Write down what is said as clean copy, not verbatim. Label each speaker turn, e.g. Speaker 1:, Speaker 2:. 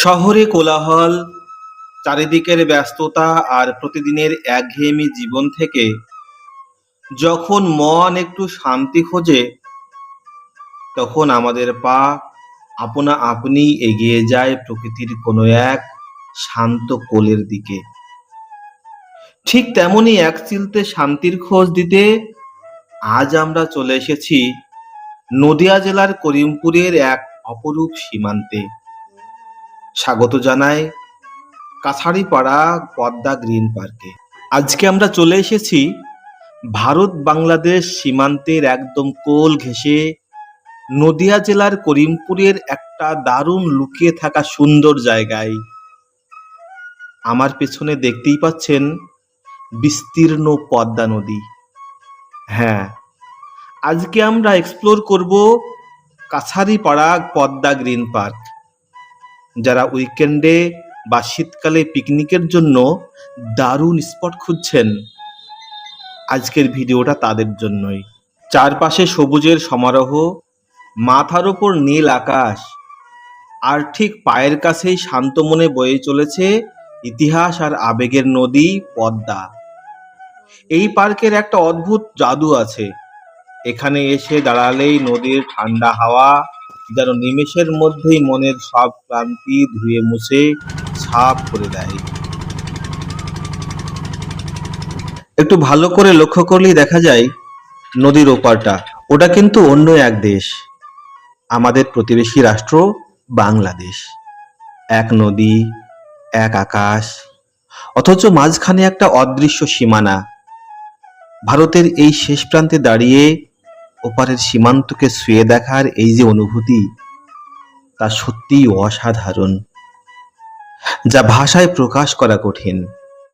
Speaker 1: শহরে কোলাহল, চারিদিকের ব্যস্ততা আর প্রতিদিনের একঘেয়েমি জীবন থেকে যখন মন একটু শান্তি খোঁজে, তখন আমাদের পা আপনা আপনি এগিয়ে যায় প্রকৃতির কোনো এক শান্ত কোলের দিকে। ঠিক তেমনই এক চিলতে শান্তির খোঁজ দিতে আজ আমরা চলে এসেছি নদিয়া জেলার করিমপুরের এক অপরূপ সীমান্তে। স্বাগত জানাই কাছাড়িপাড়া পদ্মা গ্রিন পার্কে। আজকে আমরা চলে এসেছি ভারত বাংলাদেশ সীমান্তের একদম কোল ঘেঁষে নদিয়া জেলার করিমপুরের একটা দারুণ লুকিয়ে থাকা সুন্দর জায়গায়। আমার পেছনে দেখতেই পাচ্ছেন বিস্তীর্ণ পদ্মা নদী। হ্যাঁ, আজকে আমরা এক্সপ্লোর করব কাছাড়িপাড়া পদ্মা গ্রিন পার্ক। যারা উইকেন্ডে বা শীতকালে পিকনিকের জন্য দারুণ স্পট খুঁজছেন, আজকের ভিডিওটা তাদের জন্যই। চারপাশে সবুজের সমারোহ, মাথার ওপর নীল আকাশ, আর ঠিক পায়ের কাছেই শান্ত মনে বয়ে চলেছে ইতিহাস আর আবেগের নদী পদ্মা। এই পার্কের একটা অদ্ভুত জাদু আছে। এখানে এসে দাঁড়ালেই নদীর ঠান্ডা হাওয়া যেন নিমেষের মধ্যেই মনের সব ক্লান্তি ধুয়ে মুছে সাফ করে দেয়। একটু ভালো করে লক্ষ্য করলেই দেখা যায় নদীর ওপারটা, ওটা কিন্তু অন্য এক দেশ, আমাদের প্রতিবেশী রাষ্ট্র বাংলাদেশ। এক নদী, এক আকাশ, অথচ মাঝখানে একটা অদৃশ্য সীমানা। ভারতের এই শেষ প্রান্তে দাঁড়িয়ে ওপারের সীমান্তকে ছুঁয়ে দেখার এই যে অনুভূতি, তা সত্যিই অসাধারণ, যা ভাষায় প্রকাশ করা কঠিন।